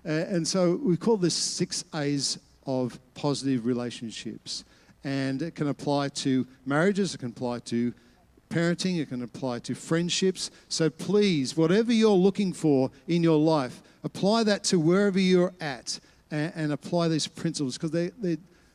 And so we call this 6 A's of positive relationships. And it can apply to marriages, it can apply to parenting, it can apply to friendships. So please, whatever you're looking for in your life, apply that to wherever you're at and apply these principles, because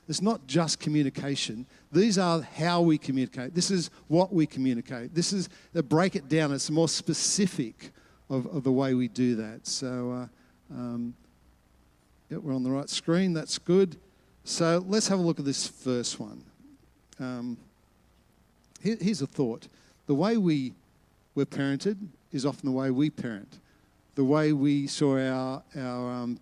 it's not just communication. These are how we communicate. This is what we communicate. This is, they break it down. It's more specific of the way we do that. So, yeah, we're on the right screen. That's good. So let's have a look at this first one. Here's a thought. The way we're parented is often the way we parent. The way we saw our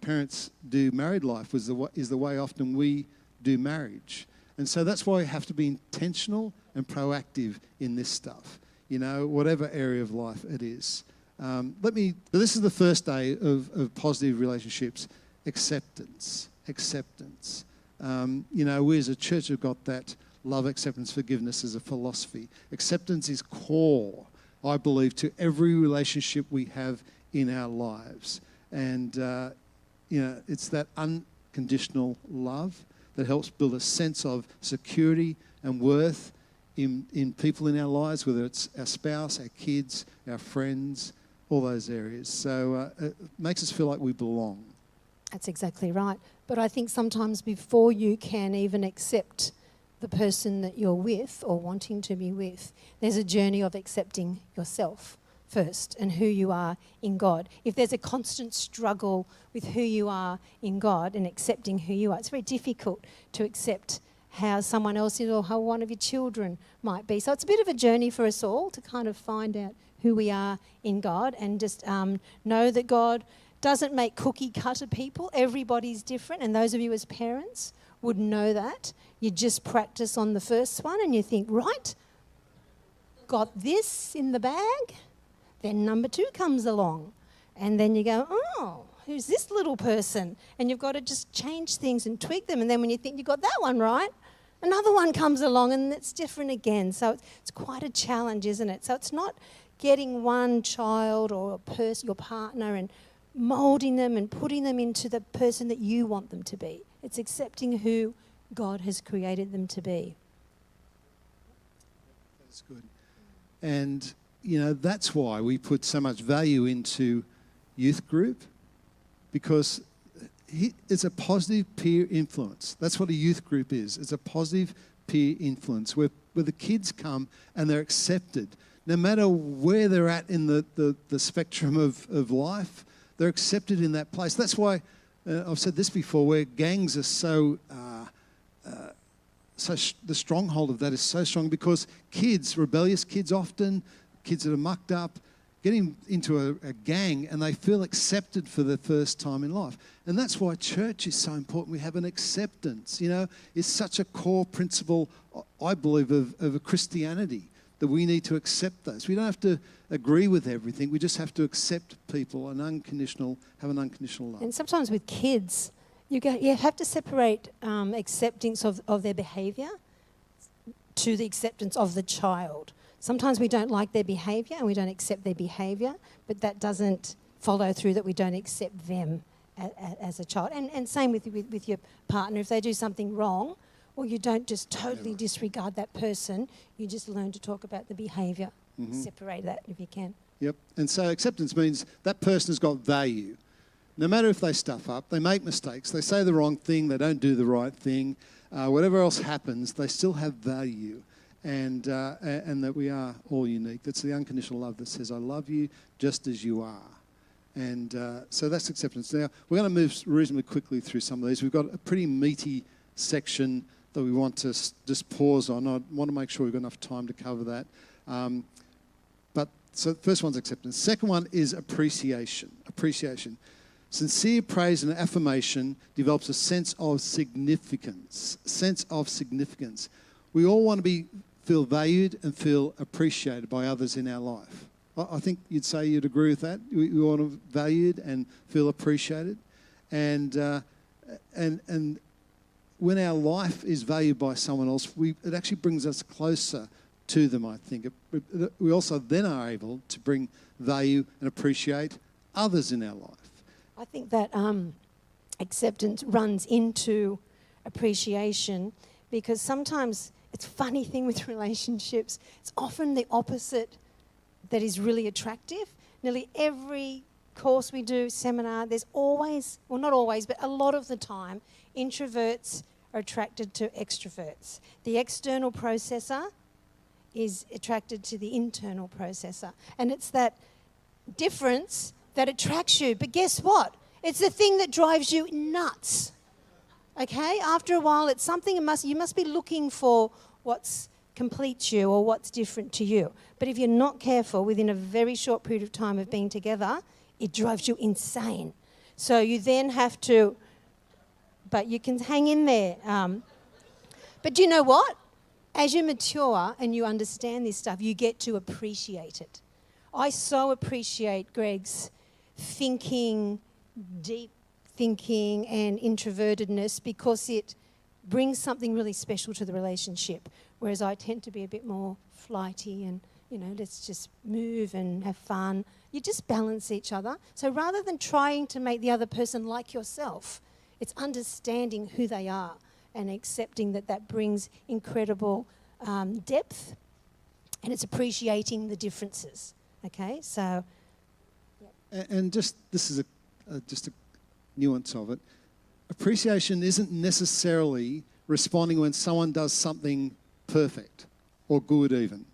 parents do married life is the way often we do marriage. And so that's why we have to be intentional and proactive in this stuff, you know, whatever area of life it is. This is the first day of positive relationships, acceptance. You know, we as a church have got that love, acceptance, forgiveness as a philosophy. Acceptance is core, I believe, to every relationship we have in our lives. And, you know, it's that unconditional love that helps build a sense of security and worth in people in our lives, whether it's our spouse, our kids, our friends, all those areas. So it makes us feel like we belong. That's exactly right. But I think sometimes before you can even accept the person that you're with or wanting to be with, there's a journey of accepting yourself first and who you are in God. If there's a constant struggle with who you are in God and accepting who you are, it's very difficult to accept how someone else is or how one of your children might be. So it's a bit of a journey for us all to kind of find out who we are in God and just know that God doesn't make cookie cutter people. Everybody's different, and those of you as parents would know that. You just practice on the first one and you think, right, got this in the bag. Then number 2 comes along, and then you go, oh, who's this little person? And you've got to just change things and tweak them. And then when you think you got that one right, another one comes along and it's different again. So it's quite a challenge, isn't it? So it's not getting one child or a person, your partner, and moulding them and putting them into the person that you want them to be. It's accepting who God has created them to be. That's good. And, you know, that's why we put so much value into youth group, because it's a positive peer influence. That's what a youth group is. It's a positive peer influence where the kids come and they're accepted. No matter where they're at in the spectrum of life, they're accepted in that place. That's why I've said this before, where gangs are so the stronghold of that is so strong, because kids, rebellious kids often, kids that are mucked up, getting into a gang and they feel accepted for the first time in life. And that's why church is so important. We have an acceptance, you know. It's such a core principle, I believe, of a Christianity, that we need to accept those. We don't have to agree with everything. We just have to accept people and have an unconditional love. And sometimes with kids, you have to separate acceptance of their behaviour to the acceptance of the child. Sometimes we don't like their behaviour and we don't accept their behaviour, but that doesn't follow through that we don't accept them as a child. And same with your partner. If they do something wrong, well, you don't just totally disregard that person. You just learn to talk about the behaviour. Separate that if you can. Yep. And so acceptance means that person has got value. No matter if they stuff up, they make mistakes, they say the wrong thing, they don't do the right thing, whatever else happens, they still have value. And that we are all unique. That's the unconditional love that says, I love you just as you are. And so that's acceptance. Now, we're going to move reasonably quickly through some of these. We've got a pretty meaty section that we want to just pause on. I want to make sure we've got enough time to cover that. So the first one's acceptance. Second one is appreciation. Sincere praise and affirmation develops a sense of significance. We all want to feel valued and feel appreciated by others in our life. I think you'd agree with that. We want to be valued and feel appreciated. And when our life is valued by someone else, it actually brings us closer to them, I think. We also then are able to bring value and appreciate others in our life. I think that acceptance runs into appreciation, because sometimes it's a funny thing with relationships. It's often the opposite that is really attractive. Nearly every course we do, seminar, there's always, well, not always, but a lot of the time, introverts are attracted to extroverts. The external processor is attracted to the internal processor. And it's that difference that attracts you. But guess what? It's the thing that drives you nuts. Okay? After a while, it's something you must be looking for what's completes you or what's different to you. But if you're not careful, within a very short period of time of being together, it drives you insane. So you then have to, but you can hang in there. But do you know what? As you mature and you understand this stuff, you get to appreciate it. I so appreciate Greg's thinking, deep thinking and introvertedness, because it brings something really special to the relationship, whereas I tend to be a bit more flighty and, let's just move and have fun. You just balance each other. So rather than trying to make the other person like yourself, it's understanding who they are and accepting that brings incredible depth, and it's appreciating the differences. Okay, so... And just, this is just a nuance of it. Appreciation isn't necessarily responding when someone does something perfect or good even.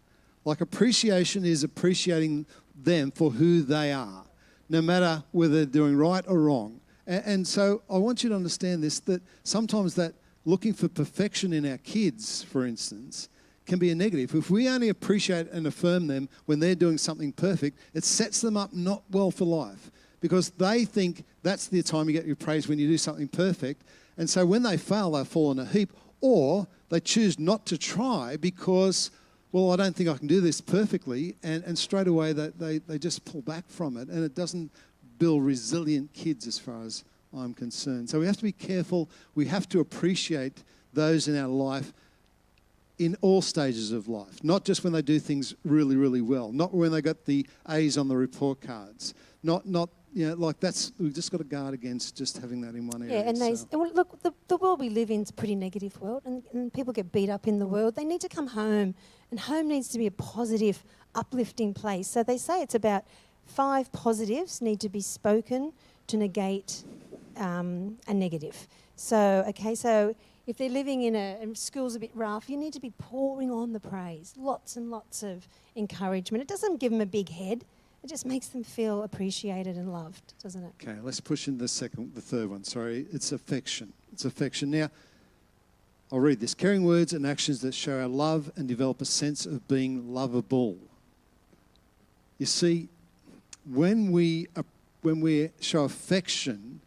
Like, appreciation is appreciating them for who they are, no matter whether they're doing right or wrong. And so I want you to understand this, that sometimes that looking for perfection in our kids, for instance, can be a negative. If we only appreciate and affirm them when they're doing something perfect, it sets them up not well for life, because they think that's the time you get your praise, when you do something perfect. And so when they fail, they fall in a heap, or they choose not to try because, well, I don't think I can do this perfectly, and straight away they just pull back from it, and it doesn't build resilient kids as far as I'm concerned. So we have to be careful. We have to appreciate those in our life in all stages of life, not just when they do things really, really well, not when they got the A's on the report cards, not like that's, we've just got to guard against just having that in one area. Yeah, and well, look, the world we live in is a pretty negative world, and people get beat up in the world. They need to come home, and home needs to be a positive, uplifting place. So they say it's about 5 positives need to be spoken to negate a negative. So, so if they're living and school's a bit rough, you need to be pouring on the praise, lots and lots of encouragement. It doesn't give them a big head. It just makes them feel appreciated and loved, doesn't it? Okay, let's push in the third one. Sorry, it's affection. It's affection. Now, I'll read this. Caring words and actions that show our love and develop a sense of being lovable. You see, when we show affection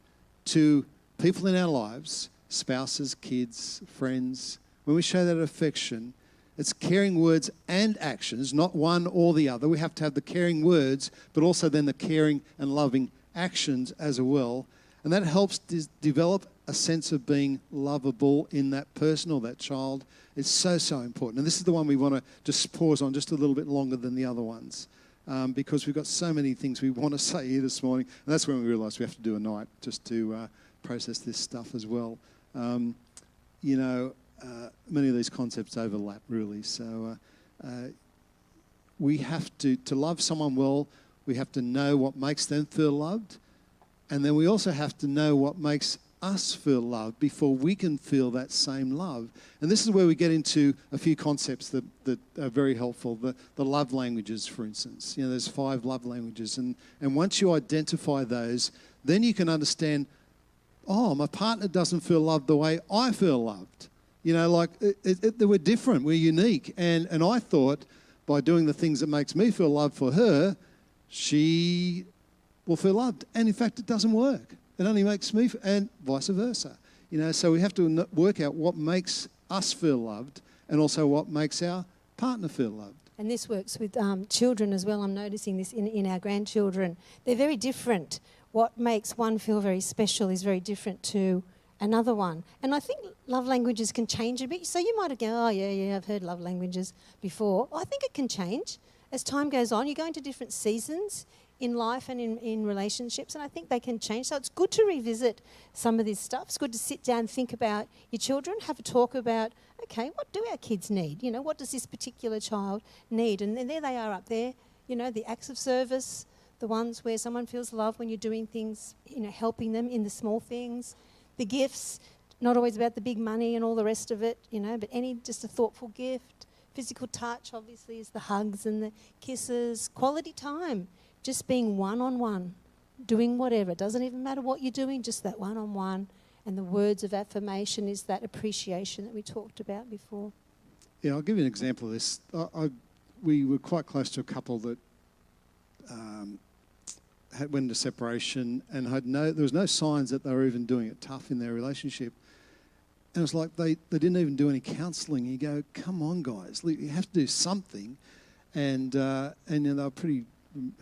to people in our lives, spouses, kids, friends, when we show that affection, it's caring words and actions, not one or the other. We have to have the caring words, but also then the caring and loving actions as well. And that helps develop a sense of being lovable in that person or that child. It's so, so important. And this is the one we want to just pause on just a little bit longer than the other ones, because we've got so many ththings we want to say here this morning. And that's when we realise we have to do a night just to process this stuff as well. Many of these concepts overlap, really. So we have to love someone well, we have to know what makes them feel loved. And then we also have to know what makes us feel loved before we can feel that same love. And this is where we get into a few concepts that are very helpful. The love languages, for instance. There's 5 love languages. And once you identify those, then you can understand, oh, my partner doesn't feel loved the way I feel loved. We're different, we're unique. And I thought by doing the things that makes me feel loved for her, she will feel loved. And in fact, it doesn't work. It only makes me, and vice versa. So we have to work out what makes us feel loved and also what makes our partner feel loved. And this works with children as well. I'm noticing this in our grandchildren. They're very different. What makes one feel very special is very different to another one. And I think love languages can change a bit. So you might go, oh, yeah, I've heard love languages before. I think it can change. As time goes on, you go into different seasons in life and in relationships, and I think they can change. So it's good to revisit some of this stuff. It's good to sit down and think about your children, have a talk about, okay, what do our kids need? You know, what does this particular child need? And then there they are up there, you know, the acts of service, the ones where someone feels love when you're doing things, you know, helping them in the small things, the gifts, not always about the big money and all the rest of it, you know, but just a thoughtful gift. Physical touch, obviously, is the hugs and the kisses. Quality time, just being one-on-one, doing whatever. It doesn't even matter what you're doing, just that one-on-one. And the words of affirmation is that appreciation that we talked about before. Yeah, I'll give you an example of this. We were quite close to a couple that went into separation and there was no signs that they were even doing it tough in their relationship. And it was like they didn't even do any counselling. You go, come on, guys, you have to do something. And you know, they were pretty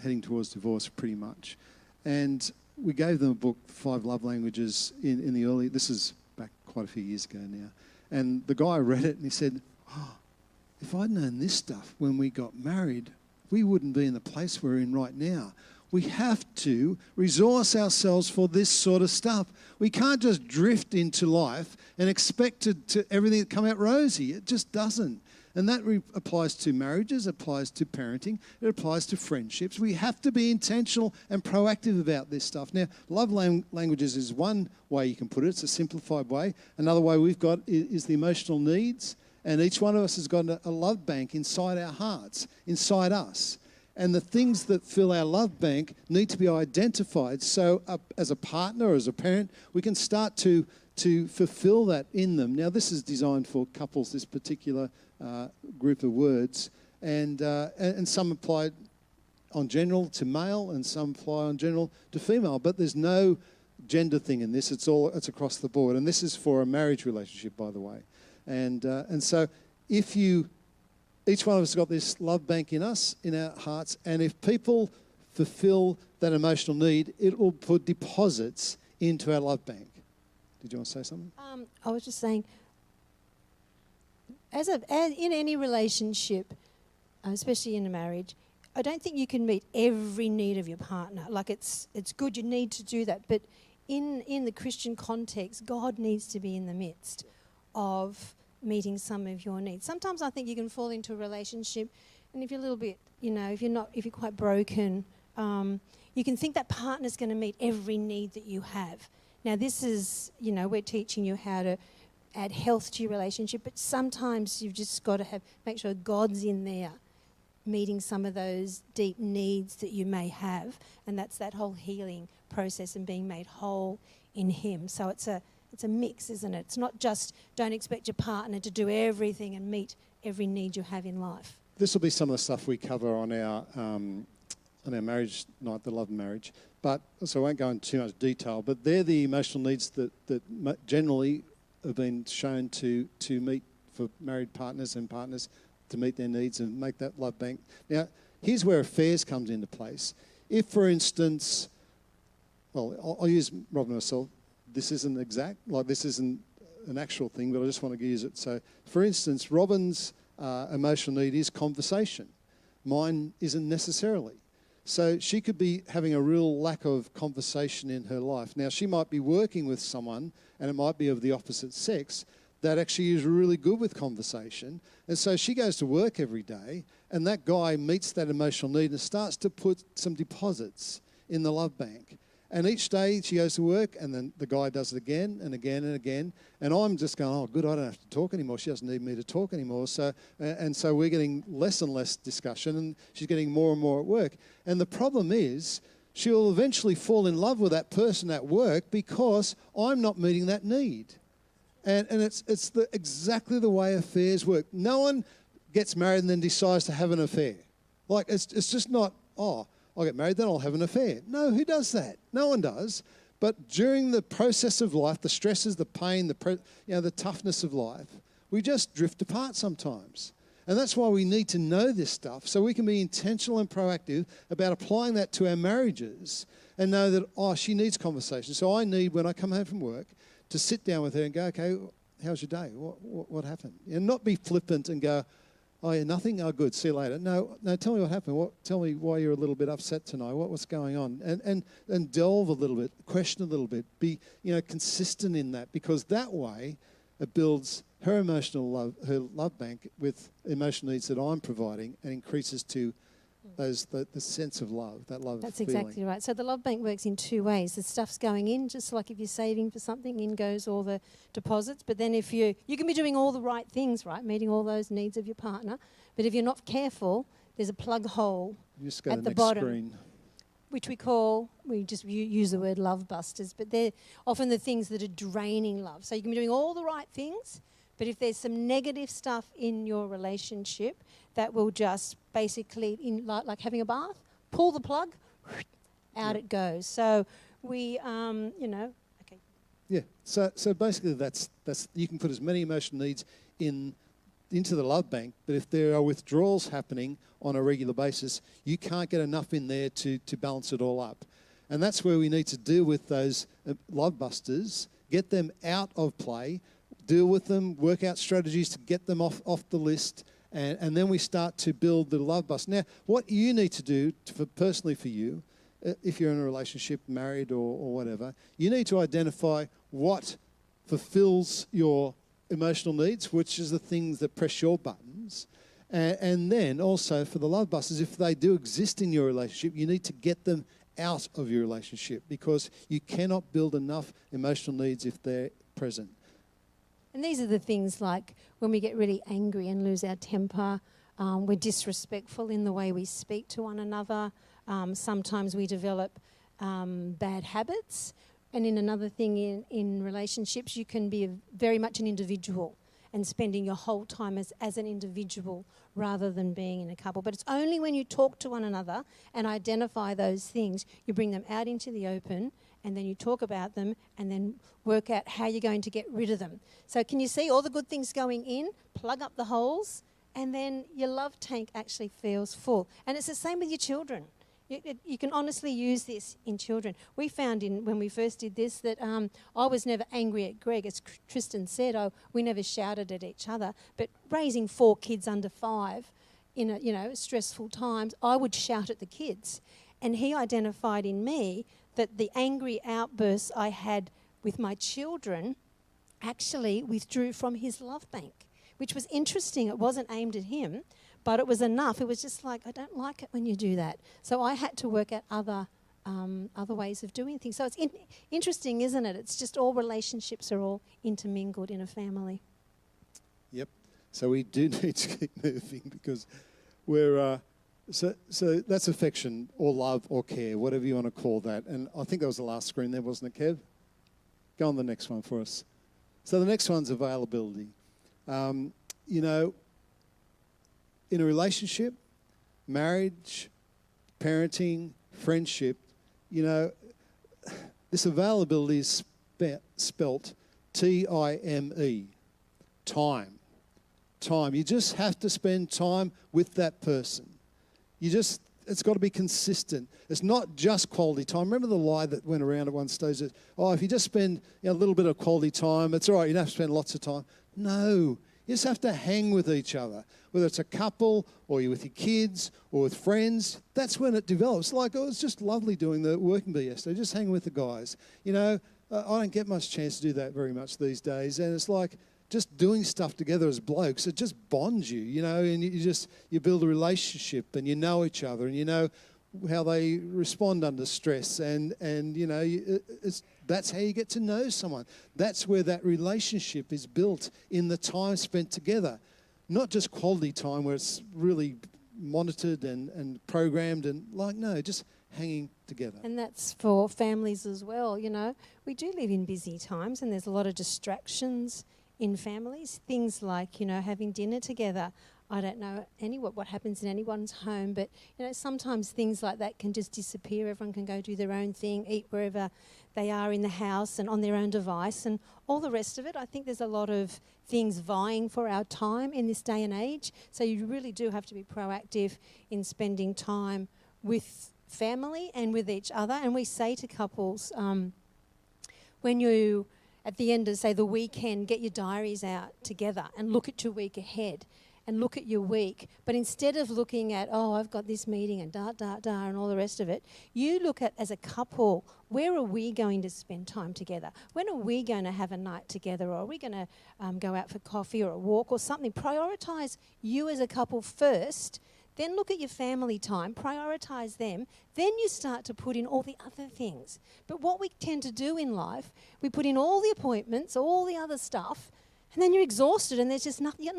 heading towards divorce pretty much. And we gave them a book, 5 Love Languages, in the early, this is back quite a few years ago now. And the guy read it and he said, oh, if I'd known this stuff when we got married, we wouldn't be in the place we're in right now. We have to resource ourselves for this sort of stuff. We can't just drift into life and expect everything to come out rosy. It just doesn't. And that applies to marriages, it applies to parenting, it applies to friendships. We have to be intentional and proactive about this stuff. Now, love languages is one way you can put it. It's a simplified way. Another way we've got is the emotional needs. And each one of us has got a love bank inside our hearts, inside us. And the things that fill our love bank need to be identified. So as a partner or as a parent, we can start to fulfill that in them. Now, this is designed for couples, this particular group of words. And some apply on general to male and some apply on general to female. But there's no gender thing in this. It's across the board. And this is for a marriage relationship, by the way. And so if each one of us has got this love bank in us, in our hearts, and if people fulfill that emotional need, it will put deposits into our love bank. Did you want to say something? I was just saying, as in any relationship, especially in a marriage, I don't think you can meet every need of your partner. Like it's good, you need to do that, but in the Christian context, God needs to be in the midst of meeting some of your needs. Sometimes I think you can fall into a relationship, and if you're a little bit, you know, if you're quite broken, you can think that partner's going to meet every need that you have. Now, this is, you know, we're teaching you how to add health to your relationship, but sometimes you've just got to make sure God's in there, meeting some of those deep needs that you may have, and that's that whole healing process and being made whole in Him. So it's a mix, isn't it? It's not just don't expect your partner to do everything and meet every need you have in life. This will be some of the stuff we cover on our marriage night, the love and marriage. But so I won't go into too much detail. But they're the emotional needs that generally have been shown to meet for married partners and partners to meet their needs and make that love bank. Now, here's where affairs comes into place. If, for instance, well, I'll use Robyn myself. This isn't exact, like this isn't an actual thing, but I just want to use it. So, for instance, Robyn's emotional need is conversation. Mine isn't necessarily. So she could be having a real lack of conversation in her life. Now, she might be working with someone, and it might be of the opposite sex, that actually is really good with conversation. And so she goes to work every day, and that guy meets that emotional need and starts to put some deposits in the love bank. And each day she goes to work, and then the guy does it again and again and again. And I'm just going, oh, good, I don't have to talk anymore. She doesn't need me to talk anymore. So we're getting less and less discussion, and she's getting more and more at work. And the problem is she'll eventually fall in love with that person at work because I'm not meeting that need. And it's exactly the way affairs work. No one gets married and then decides to have an affair. Like, it's just not, oh, I'll get married, then I'll have an affair. No, who does that? No one does. But during the process of life, the stresses, the pain, the toughness of life, we just drift apart sometimes. And that's why we need to know this stuff so we can be intentional and proactive about applying that to our marriages and know that, oh, she needs conversation. So I need, when I come home from work, to sit down with her and go, okay, how's your day? What happened? And not be flippant and go, Oh, yeah, nothing? Oh, good, see you later. No, tell me what happened. Tell me why you're a little bit upset tonight. What's going on? And delve a little bit, question a little bit. Be, consistent in that, because that way it builds her emotional love, her love bank with emotional needs that I'm providing, and increases to the sense of love, that love That's feeling. exactly right. So the love bank works in two ways. The stuff's going in, just like if you're saving for something, in goes all the deposits. But then if you can be doing all the right things, right, meeting all those needs of your partner, but if you're not careful, there's a plug hole You just go at to the next bottom, screen. which we just use the word love busters, but they're often the things that are draining love. So you can be doing all the right things, but if there's some negative stuff in your relationship, that will just basically, like having a bath, pull the plug, out it goes. So we, okay. Yeah. So basically, that's you can put as many emotional needs into the love bank, but if there are withdrawals happening on a regular basis, you can't get enough in there to balance it all up. And that's where we need to deal with those love busters, get them out of play, deal with them, work out strategies to get them off the list, and then we start to build the love buster. Now, what you need to do personally for you, if you're in a relationship, married or whatever, you need to identify what fulfills your emotional needs, which is the things that press your buttons. And then also for the love busters, if they do exist in your relationship, you need to get them out of your relationship, because you cannot build enough emotional needs if they're present. And these are the things like when we get really angry and lose our temper, we're disrespectful in the way we speak to one another. Sometimes we develop bad habits. And in another thing, in relationships, you can be very much an individual and spending your whole time as an individual rather than being in a couple. But it's only when you talk to one another and identify those things, you bring them out into the open, and then you talk about them and then work out how you're going to get rid of them. So can you see all the good things going in, plug up the holes, and then your love tank actually feels full. And it's the same with your children. You can honestly use this in children. We found when we first did this that I was never angry at Greg. As Tristan said, we never shouted at each other. But raising 4 kids under 5 in stressful times, I would shout at the kids. And he identified in me that the angry outbursts I had with my children actually withdrew from his love bank, which was interesting. It wasn't aimed at him, but it was enough. It was just like, I don't like it when you do that. So I had to work out other ways of doing things. So it's interesting, isn't it? It's just all relationships are all intermingled in a family. Yep. So we do need to keep moving, because we're... So that's affection or love or care, whatever you want to call that. And I think that was the last screen there, wasn't it, Kev? Go on the next one for us. So the next one's availability. In a relationship, marriage, parenting, friendship, this availability is spelt T-I-M-E, time. Time. You just have to spend time with that person. It's got to be consistent. It's not just quality time. Remember the lie that went around at one stage that, if you just spend a little bit of quality time, it's all right, you don't have to spend lots of time. No, you just have to hang with each other. Whether it's a couple or you're with your kids or with friends, that's when it develops. Like, it was just lovely doing the working bee yesterday, just hanging with the guys. I don't get much chance to do that very much these days. And it's like, just doing stuff together as blokes, it just bonds you, and you build a relationship, and you know each other, and you know how they respond under stress, and that's how you get to know someone. That's where that relationship is built, in the time spent together. Not just quality time where it's really monitored and programmed and just hanging together. And that's for families as well, We do live in busy times, and there's a lot of distractions in families, things like, having dinner together. I don't know what happens in anyone's home, but, sometimes things like that can just disappear. Everyone can go do their own thing, eat wherever they are in the house and on their own device and all the rest of it. I think there's a lot of things vying for our time in this day and age. So you really do have to be proactive in spending time with family and with each other. And we say to couples, when you... at the end of, say, the weekend, get your diaries out together and look at your week ahead and look at your week. But instead of looking at, oh, I've got this meeting and and all the rest of it, you look at, as a couple, where are we going to spend time together? When are we going to have a night together? Or are we going to go out for coffee or a walk or something? Prioritise you as a couple first. Then look at your family time, prioritise them. Then you start to put in all the other things. But what we tend to do in life, we put in all the appointments, all the other stuff, and then you're exhausted and there's just nothing, you got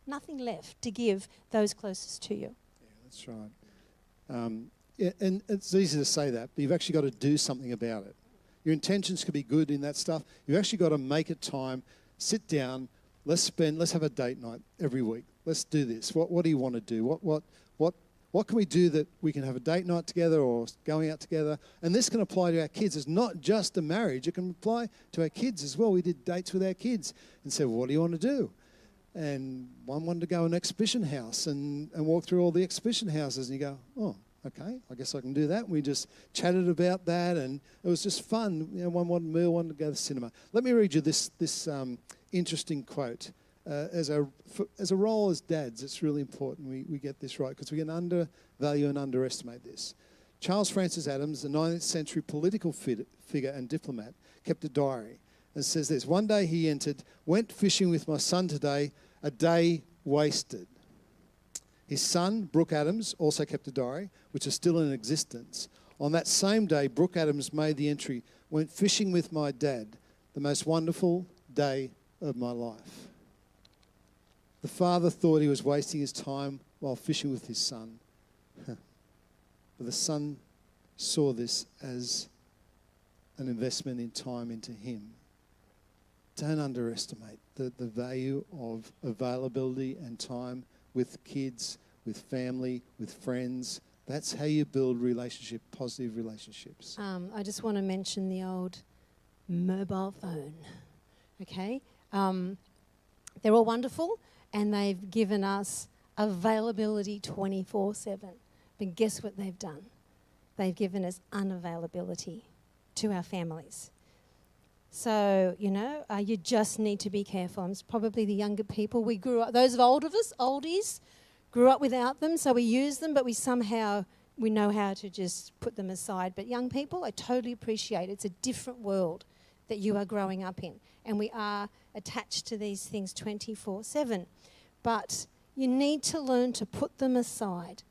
nothing left to give those closest to you. Yeah, that's right. And it's easy to say that, but you've actually got to do something about it. Your intentions could be good in that stuff. You've actually got to make it time, sit down, let's have a date night every week. Let's do this. What do you want to do? What can we do that we can have a date night together or going out together? And this can apply to our kids. It's not just a marriage. It can apply to our kids as well. We did dates with our kids and said, well, what do you want to do? And one wanted to go to an exhibition house and walk through all the exhibition houses. And you go, oh, okay, I guess I can do that. And we just chatted about that, and it was just fun. You know, one wanted a meal, one to go to the cinema. Let me read you this interesting quote. As a role as dads, it's really important we get this right, because we can undervalue and underestimate this. Charles Francis Adams, the 19th century political figure and diplomat, kept a diary and says this: one day he entered, went fishing with my son today, a day wasted. His son, Brooke Adams, also kept a diary, which is still in existence. On that same day, Brooke Adams made the entry, went fishing with my dad, the most wonderful day of my life. The father thought he was wasting his time while fishing with his son. But the son saw this as an investment in time into him. Don't underestimate the value of availability and time with kids, with family, with friends. That's how you build positive relationships. I just want to mention the old mobile phone, okay? They're all wonderful, and they've given us availability 24/7. But guess what they've done? They've given us unavailability to our families. So, you just need to be careful. It's probably the younger people. We grew up, those of oldies, grew up without them, so we use them, but we know how to just put them aside. But young people, I totally appreciate it. It's a different world that you are growing up in, and we are attached to these things 24/7. But you need to learn to put them aside.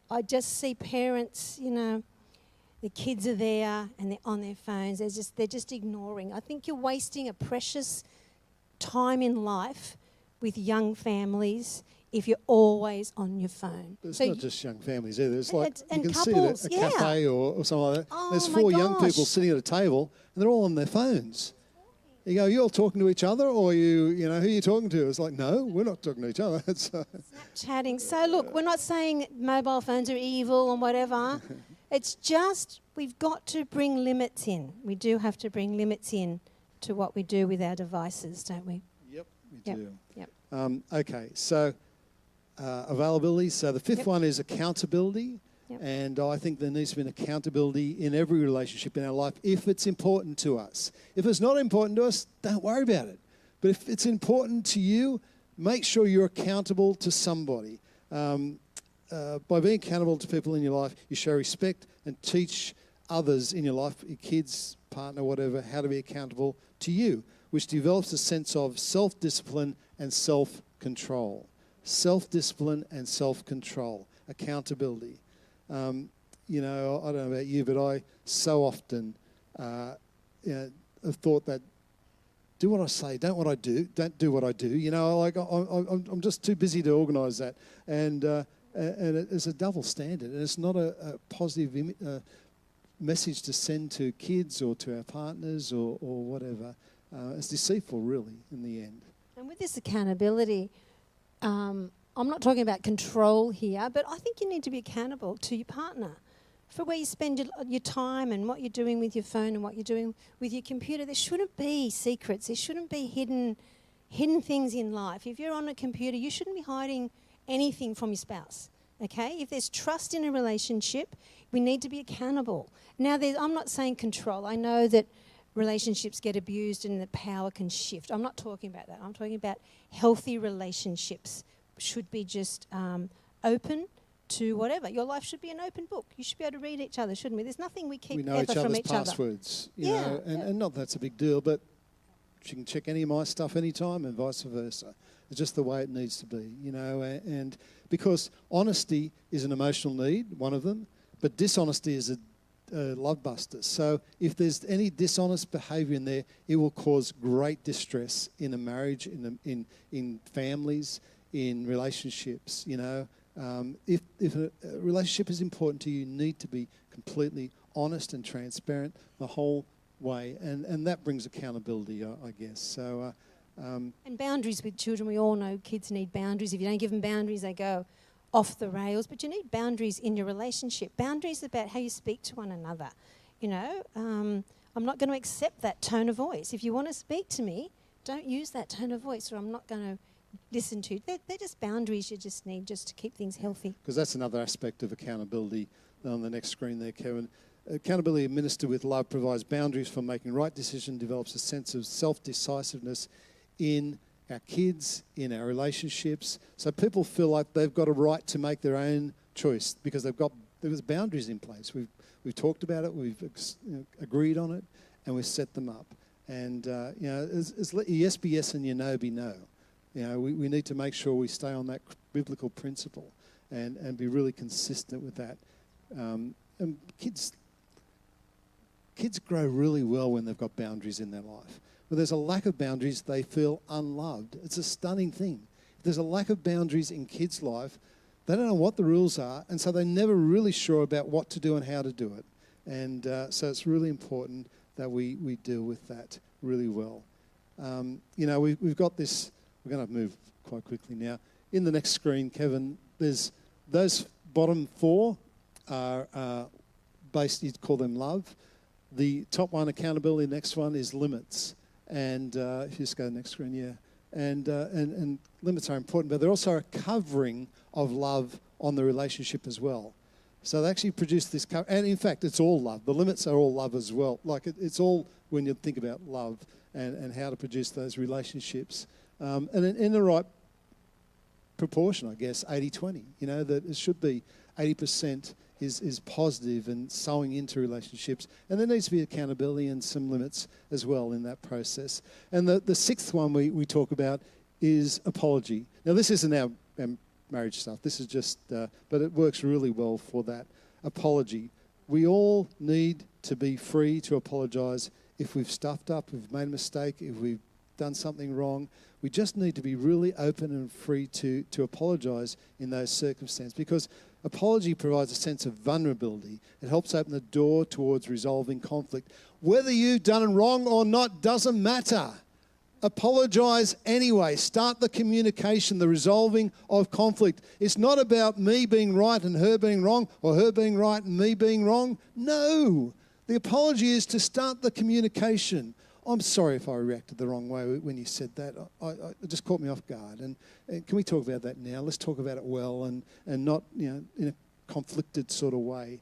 I just see parents, the kids are there and they're on their phones. They're just ignoring. I think you're wasting a precious time in life with young families if you're always on your phone. But it's not just young families either. It's like you can couples, see it at a cafe or something like that. Oh, There's 4 young people sitting at a table and they're all on their phones. You go, you're all talking to each other, or who are you talking to? It's like, no, we're not talking to each other. Snapchatting. So look, we're not saying mobile phones are evil and whatever. It's just we've got to bring limits in. We do have to bring limits in to what we do with our devices, don't we? Yep, we do. Yep. Okay, so availability. So the fifth one is accountability. Yep. And I think there needs to be an accountability in every relationship in our life if it's important to us. If it's not important to us, don't worry about it. But if it's important to you, make sure you're accountable to somebody. By being accountable to people in your life, you show respect and teach others in your life, your kids, partner, whatever, how to be accountable to you, which develops a sense of self-discipline and self-control. Self-discipline and self-control, accountability. I don't know about you, but I so often have thought that do what I say, don't do what I do. I'm just too busy to organise that, and it's a double standard, and it's not a positive message to send to kids or to our partners or whatever. It's deceitful, really, in the end. And with this accountability, I'm not talking about control here, but I think you need to be accountable to your partner for where you spend your time and what you're doing with your phone and what you're doing with your computer. There shouldn't be secrets. There shouldn't be hidden things in life. If you're on a computer, you shouldn't be hiding anything from your spouse, okay? If there's trust in a relationship, we need to be accountable. Now, I'm not saying control. I know that relationships get abused and the power can shift. I'm not talking about that. I'm talking about healthy relationships should be just open to whatever. Your life should be an open book. You should be able to read each other, shouldn't we? There's nothing we keep ever from each other. Passwords, you know, and not that's a big deal, but she can check any of my stuff anytime and vice versa. It's just the way it needs to be, you know, and because honesty is an emotional need, one of them, but dishonesty is a love buster. So if there's any dishonest behaviour in there, it will cause great distress in a marriage, in families, in relationships, you know. If a relationship is important to you, you need to be completely honest and transparent the whole way, and that brings accountability, I guess. So, and boundaries with children. We all know kids need boundaries. If you don't give them boundaries, they go off the rails. But you need boundaries in your relationship. Boundaries about how you speak to one another. You know, I'm not going to accept that tone of voice. If you want to speak to me, don't use that tone of voice, or I'm not going to listen to. They're just boundaries you just need just to keep things healthy. Because that's another aspect of accountability on the next screen there, Kevin. Accountability administered with love provides boundaries for making right decisions, develops a sense of self-decisiveness in our kids, in our relationships. So people feel like they've got a right to make their own choice because there's boundaries in place. We've talked about it, we've agreed on it, and we've set them up. And you know, let your yes be yes and your no be no. You know, we need to make sure we stay on that biblical principle and be really consistent with that. And kids grow really well when they've got boundaries in their life. When there's a lack of boundaries, they feel unloved. It's a stunning thing. If there's a lack of boundaries in kids' life, they don't know what the rules are, and so they're never really sure about what to do and how to do it. And so it's really important that we deal with that really well. You know, we've got this. We're going to move quite quickly now. In the next screen, Kevin, there's those bottom four are based, you'd call them love. The top one, accountability, the next one is limits. And if you just go to the next screen, yeah. And limits are important, but they're also a covering of love on the relationship as well. So they actually produce this cover, and in fact, it's all love. The limits are all love as well. Like it's all when you think about love and how to produce those relationships. And in the right proportion, I guess, 80-20. You know, that it should be 80% is positive and sowing into relationships. And there needs to be accountability and some limits as well in that process. And the sixth one we talk about is apology. Now, this isn't our marriage stuff. This is just, but it works really well for that. Apology. We all need to be free to apologise if we've stuffed up, if we've made a mistake, if we've done something wrong. We just need to be really open and free to apologise in those circumstances, because apology provides a sense of vulnerability. It helps open the door towards resolving conflict. Whether you've done it wrong or not doesn't matter. Apologise anyway. Start the communication, the resolving of conflict. It's not about me being right and her being wrong, or her being right and me being wrong. No. The apology is to start the communication. I'm sorry if I reacted the wrong way when you said that. It just caught me off guard. And can we talk about that now? Let's talk about it well and not, you know, in a conflicted sort of way.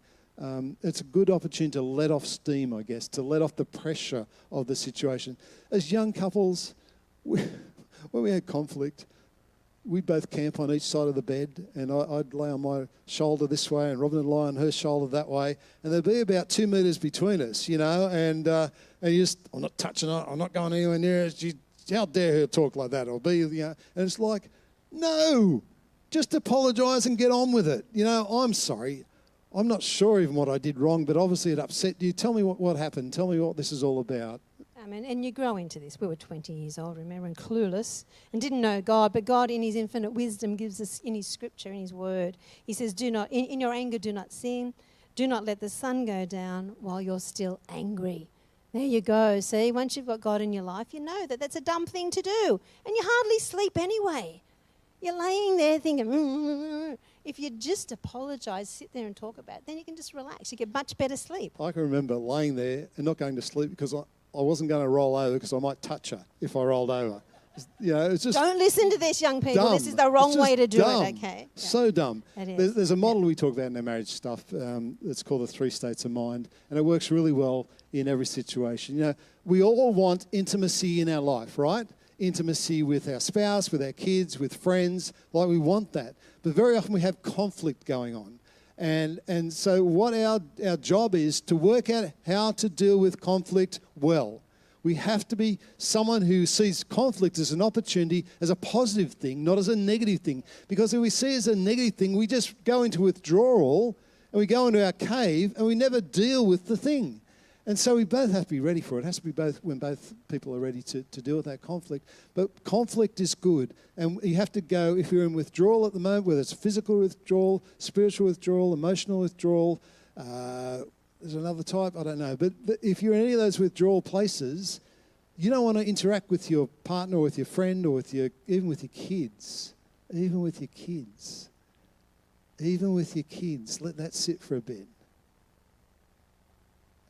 It's a good opportunity to let off steam, I guess, to let off the pressure of the situation. As young couples, when we had conflict, we'd both camp on each side of the bed, and I'd lay on my shoulder this way and Robyn would lie on her shoulder that way, and there'd be about 2 metres between us, you know, and you just, I'm not touching her, I'm not going anywhere near her, how dare her talk like that, or be, you know, and it's like, no, just apologise and get on with it. You know, I'm sorry, I'm not sure even what I did wrong, but obviously it upset you. Tell me what happened, tell me what this is all about. And you grow into this. We were 20 years old, remember, and clueless, and didn't know God. But God, in His infinite wisdom, gives us in His Scripture, in His Word, He says, "Do not, in your anger, do not sin. Do not let the sun go down while you're still angry." There you go. See, once you've got God in your life, you know that that's a dumb thing to do, and you hardly sleep anyway. You're laying there thinking, If you just apologise, sit there and talk about it, then you can just relax. You get much better sleep. I can remember laying there and not going to sleep because I wasn't going to roll over because I might touch her if I rolled over. You know, it's just don't listen to this, young people. Dumb. This is the wrong way to do dumb. it, okay? Yeah. So dumb. It is. There's a model we talk about in our marriage stuff. It's called the 3 states of mind, and it works really well in every situation. You know, we all want intimacy in our life, right? intimacy with our spouse, with our kids, with friends. Like, we want that. But very often we have conflict going on. And so what our job is to work out how to deal with conflict well. We have to be someone who sees conflict as an opportunity, as a positive thing, not as a negative thing. Because if we see it as a negative thing, we just go into withdrawal and we go into our cave and we never deal with the thing. And so we both have to be ready for it. It has to be both when both people are ready to deal with that conflict. But conflict is good. And you have to go, if you're in withdrawal at the moment, whether it's physical withdrawal, spiritual withdrawal, emotional withdrawal, there's another type, I don't know. But if you're in any of those withdrawal places, you don't want to interact with your partner or with your friend or with even with your kids. Even with your kids. Even with your kids. Let that sit for a bit.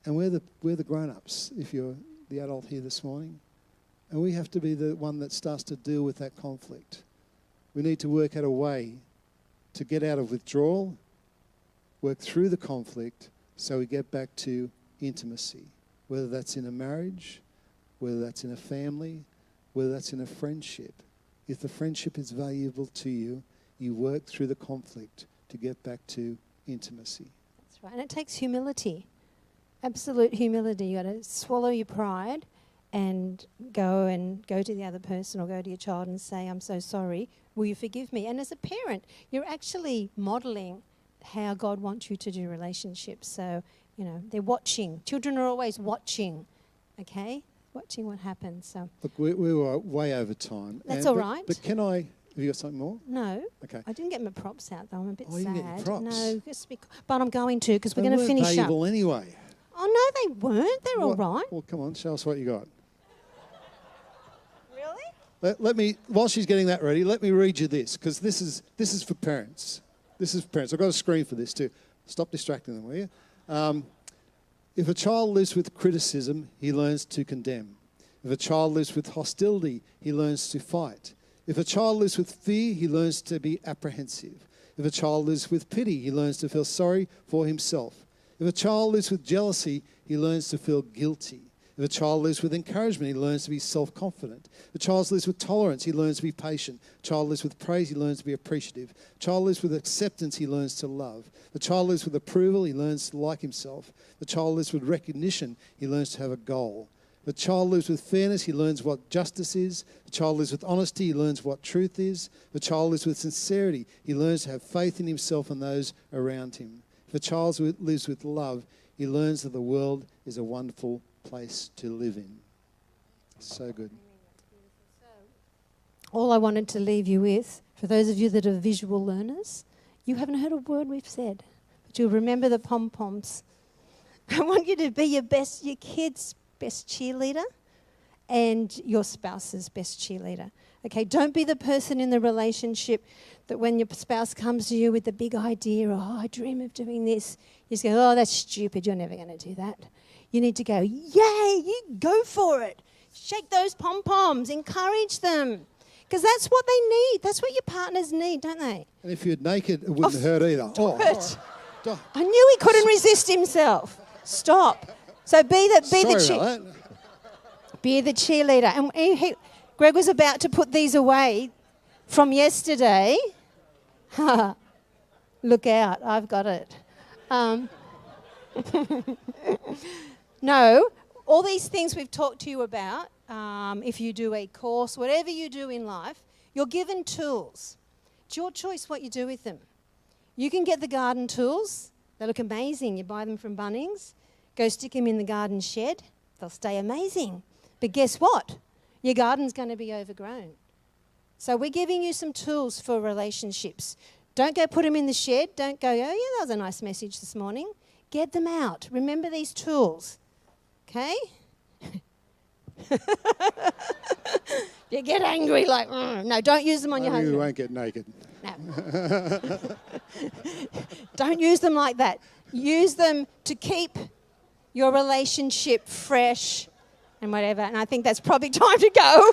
And we're the grown-ups, if you're the adult here this morning. And we have to be the one that starts to deal with that conflict. We need to work out a way to get out of withdrawal, work through the conflict, so we get back to intimacy, whether that's in a marriage, whether that's in a family, whether that's in a friendship. If the friendship is valuable to you, you work through the conflict to get back to intimacy. That's right. And it takes humility. Absolute humility. You got to swallow your pride and go to the other person or go to your child and say, I'm so sorry, will you forgive me? And as a parent, you're actually modelling how God wants you to do relationships. So, they're watching. Children are always watching, okay? Watching what happens. So look, we were way over time. That's all right. But can I... Have you got something more? No. Okay. I didn't get my props out, though. I'm a bit sad. You didn't get your props? No, but I'm going to, because we're going to finish up. They weren't valuable anyway. Oh, no, they weren't. They're all right. Well, come on, show us what you got. Really? Let me, while she's getting that ready, let me read you this, because this is for parents. This is for parents. I've got a screen for this too. Stop distracting them, will you? If a child lives with criticism, he learns to condemn. If a child lives with hostility, he learns to fight. If a child lives with fear, he learns to be apprehensive. If a child lives with pity, he learns to feel sorry for himself. If a child lives with jealousy, he learns to feel guilty. If a child lives with encouragement, he learns to be self-confident. If a child lives with tolerance, he learns to be patient. If a child lives with praise, he learns to be appreciative. If a child lives with acceptance, he learns to love. If a child lives with approval, he learns to like himself. If a child lives with recognition, he learns to have a goal. If a child lives with fairness, he learns what justice is. If a child lives with honesty, he learns what truth is. If a child lives with sincerity, he learns to have faith in himself and those around him. If a child lives with love, he learns that the world is a wonderful place to live in. So good. All I wanted to leave you with, for those of you that are visual learners, you haven't heard a word we've said, but you'll remember the pom-poms. I want you to be your kids' best cheerleader and your spouse's best cheerleader. Okay, don't be the person in the relationship that when your spouse comes to you with the big idea, oh, I dream of doing this, you just go, oh, that's stupid, you're never going to do that. You need to go, yay, you go for it. Shake those pom-poms, encourage them. Because that's what they need. That's what your partners need, don't they? And if you're naked, it wouldn't hurt either. I knew he couldn't resist himself. Stop. So be the cheerleader. And Greg was about to put these away from yesterday. Look out, I've got it. No, all these things we've talked to you about, if you do a course, whatever you do in life, you're given tools. It's your choice what you do with them. You can get the garden tools. They look amazing. You buy them from Bunnings. Go stick them in the garden shed. They'll stay amazing. But guess what? Your garden's going to be overgrown. So we're giving you some tools for relationships. Don't go put them in the shed. Don't go, oh, yeah, that was a nice message this morning. Get them out. Remember these tools. Okay? You get angry like, no, don't use them on your husband. You won't get naked. No. Don't use them like that. Use them to keep your relationship fresh and whatever. And I think that's probably time to go.